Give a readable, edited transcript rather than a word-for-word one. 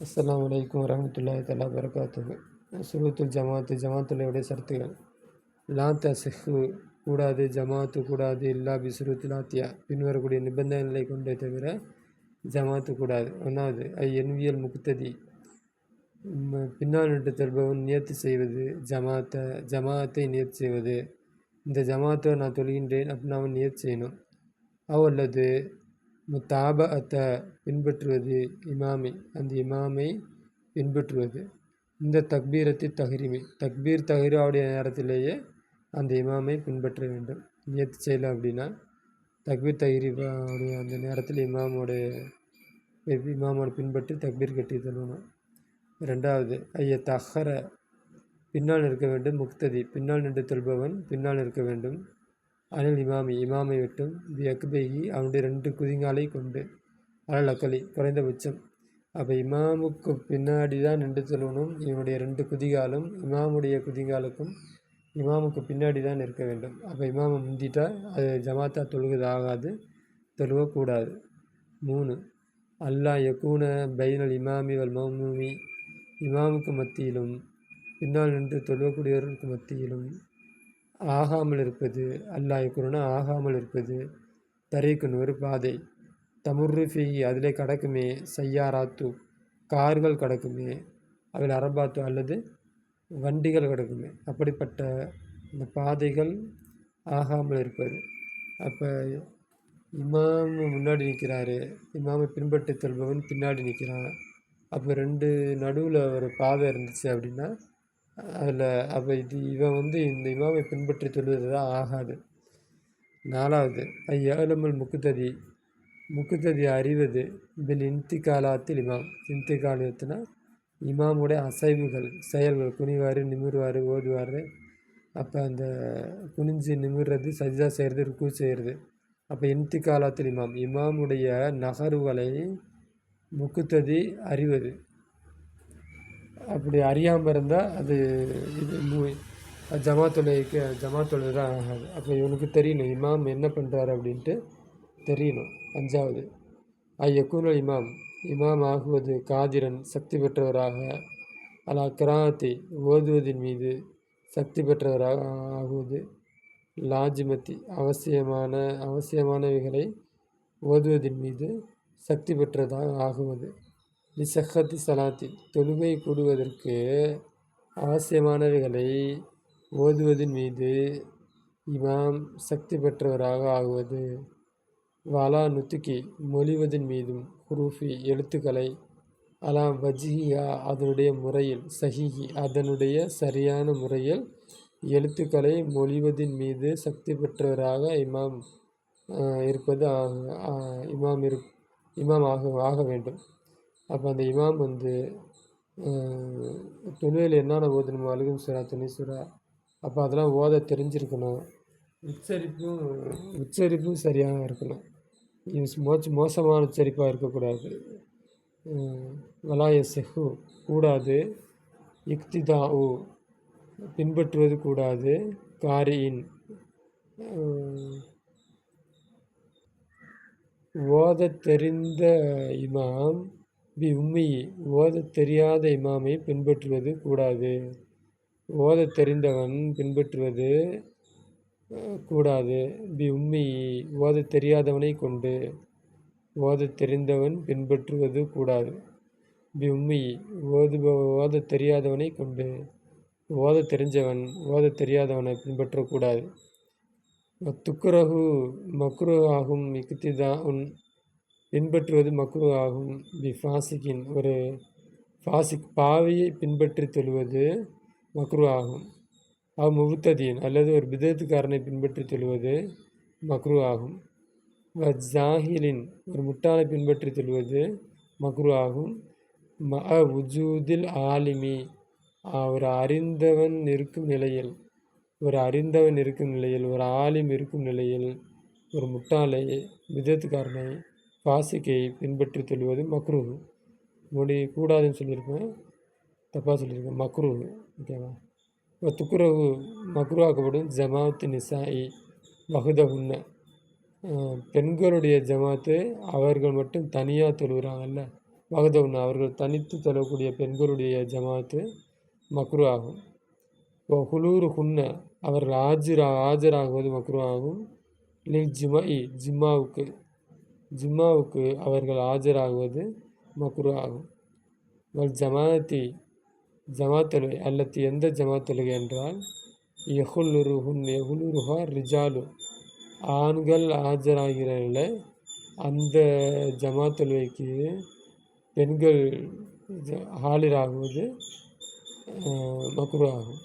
அஸ்ஸலாமு அலைக்கும் வரஹ்மத்துல்லாஹி தஆலா வபரகாத்துஹு. சுருத்துல் ஜமாத்துடைய ஷரத்துகள். லா தஸிஹு கூடாது, ஜமாத்து கூடாது, இல்லா பிசுருத்தில் ஆத்தியா பின்வரக்கூடிய நிபந்தனைகளை கொண்டே தவிர ஜமாத்து கூடாது. ஒன்றாவது என்வியல் முக்ததி பின்னால் நின்று தருபவன் நியத்து செய்வது, ஜமாத்தை நியத்து செய்வது. இந்த ஜமாத்தை நான் தொழுகின்றேன் அப்படின்னு அவன் நியத்து செய்யணும். அல்லது முத்தாபஅத்தை பின்பற்றுவது, அந்த இமாமை பின்பற்றுவது. இந்த தக்பீரத்தை தஹ்ரீமி தக்பீர் தஹ்ரீமுடைய நேரத்திலேயே அந்த இமாமை பின்பற்ற வேண்டும். நியத்து செய்யலை அப்படின்னா தக்பீர் தஹ்ரீமுடைய அந்த நேரத்தில் இமாமோட பின்பற்றி தக்பீர் கட்டி தரணும். ரெண்டாவது தஹர பின்னால் இருக்க வேண்டும். முக்ததி பின்னால் நின்று தொல்பவன் பின்னால் இருக்க வேண்டும். அனில் இமாமை விட்டும் அக்பைஹி அவனுடைய 2 குதிங்காலை கொண்டு அலல் அக்கலி குறைந்தபட்சம். அப்போ இமாமுக்கு பின்னாடி தான் நின்று தொழணும். இவனுடைய 2 குதிகாலும் இமாமுடைய குதிகாலுக்கும் இமாமுக்கு பின்னாடி தான் இருக்க வேண்டும். அப்போ இமாமை முந்திட்டா அது ஜமாத்தா தொழுகிறது ஆகாது, தொழுவக்கூடாது. 3 அல்லா யக்கூன பைனல் இமாமி வல் மௌமூமி இமாமுக்கு மத்தியிலும் பின்னால் நின்று தொழுவக்கூடியவர்களுக்கு மத்தியிலும் ஆகாமல் இருப்பது. அல்லா யக்கூனா ஆகாமல் இருப்பது. தரீக்குன்னு ஒரு பாதை. தமுர்ருஃபி அதிலே கடக்குமே. சையாராத்து கார்கள் கடக்குமே. அதில் அரபாத்து அல்லது வண்டிகள் கிடக்குமே. அப்படிப்பட்ட இந்த பாதைகள் ஆகாமல் இருப்பது. அப்போ இமாம் முன்னாடி நிற்கிறாரு, இமாமை பின்பற்றி செல்பவன் பின்னாடி நிற்கிறான். அப்போ 2 நடுவில் ஒரு பாதை இருந்துச்சு அப்படின்னா அதில் அப்போ இவன் இந்த இமாமை பின்பற்றி தொழுவது தான் ஆகாது. 4வது ஏலமல் முக்குத்ததி அறிவது. பில் இன்திகாலாத்தில் இன்திகாலத்துனா இமாமுடைய அசைவுகள், செயல்கள், குனிவார், நிமிர்வார், ஓதுவார். அப்போ அந்த குனிஞ்சு நிமிர்றது, சஜ்ஜா செய்கிறது, ருக்கு செய்கிறது. அப்போ இன்திகாலாத்தில் இமாமுடைய நகர்வுகளை முக்குத்ததி அறிவது. அப்படி அறியாமல் இருந்தால் அது ஜமாத்தொழுது தான் ஆகாது. அப்போ இவனுக்கு தெரியணும் இமாம் என்ன பண்ணுறாரு அப்படின்ட்டு தெரியணும். 5வது யக்கூனல் இமாம் ஆகுவது காதிரன் சக்தி பெற்றவராக, அலா கிராத்தி ஓதுவதின் மீது சக்தி பெற்றவராக ஆகுவது, லாஜிமத்தி அவசியமானவைகளை ஓதுவதின் மீது சக்தி பெற்றதாக ஆகுவது, லிசஹத்தி சலாத்தி தொழுகை கூடுவதற்கு அவசியமானவைகளை ஓதுவதின் மீது இமாம் சக்தி பெற்றவராக ஆகுவது, வாலா நுத்துக்கி மொழிவதின் மீதும், ஹுரூஃபி எழுத்துக்களை, அலா வஜ்ஹியா அதனுடைய முறையில், சஹிஹி அதனுடைய சரியான முறையில் எழுத்துக்களை மொழிவதின் மீது சக்தி பெற்றவராக இமாம் இருப்பது இமாம் ஆக வேண்டும். அப்போ அந்த இமாம் தொழுகையில் என்னென்ன ஓதணுமோ அழுகும் சுறா, துணை சுறா, அப்போ அதெல்லாம் ஓத தெரிஞ்சிருக்கணும். உச்சரிப்பும் சரியாக இருக்கணும். மோசமான உச்சரிப்பாக இருக்கக்கூடாது. வலாய செஹு கூடாது. இக்திதாஉ பின்பற்றுவது கூடாது. காரியின் ஓதத் தெரிந்த இமாம் ஓதத் தெரியாத இமாமை பின்பற்றுவது கூடாது. ஓதத் தெரிந்தவன் பின்பற்றுவது கூடாது. ஓதத் தெரியாதவனை கொண்டு ஓதத் தெரிந்தவன் பின்பற்றுவது கூடாது. ஓதத் தெரியாதவனை கொண்டு ஓதத் தெரிஞ்சவன் ஓதத் தெரியாதவனை பின்பற்றக்கூடாது. துக்குரகு மக்ரு ஆகும். இக்திதாஉன் பின்பற்றுவது மக்ரு ஆகும். ஃபாசிக்கின் ஒரு பாவியை பின்பற்றி தொழுவது மக்ரு ஆகும். முபுத்ததீன் அல்லது ஒரு பிதத்துக்காரனை பின்பற்றி தொழுவது மக்ரு ஆகும். ஜாஹிலின் ஒரு முட்டாளை பின்பற்றி தொழுவது மக்ரு ஆகும். உஜூதில் ஆலிமி ஒரு அறிந்தவன் இருக்கும் நிலையில், ஒரு ஆலிம் இருக்கும் நிலையில் ஒரு முட்டாளை, பிதத்துக்காரனை, பாசிக்கை பின்பற்றி தொழுவது மக்ரு. கூடாதுன்னு சொல்லியிருப்பேன், தப்பாக சொல்லியிருக்கேன், மக்ரு. ஓகேவா? துக்குரவு மக்ரு ஆக்கப்படும். ஜமாத்து நிசாயி பெண்களுடைய ஜமாத்து அவர்கள் மட்டும் தனியாக தொழுகிறாங்கல்ல, வகதவுன் அவர்கள் தனித்து தொழக்கூடிய பெண்களுடைய ஜமாத்து மக்ரு ஆகும். ஹுலூரு ஹுன்ன அவர்கள் ஆஜராகுவது மக்ரு ஆகும். லில் ஜிம்மாவுக்கு அவர்கள் ஆஜராகுவது மக்ரு ஆகும். வல் ஜமாத்தொழுகை அல்லது எந்த ஜமாத்தொழுகை என்றால் யஹுலுருஹா ரிஜாலு ஆண்கள் ஆஜராகிறார்களே அந்த ஜமாத்தொழுகைக்கு பெண்கள் ஆஜராகுவது மக்ரு ஆகும்.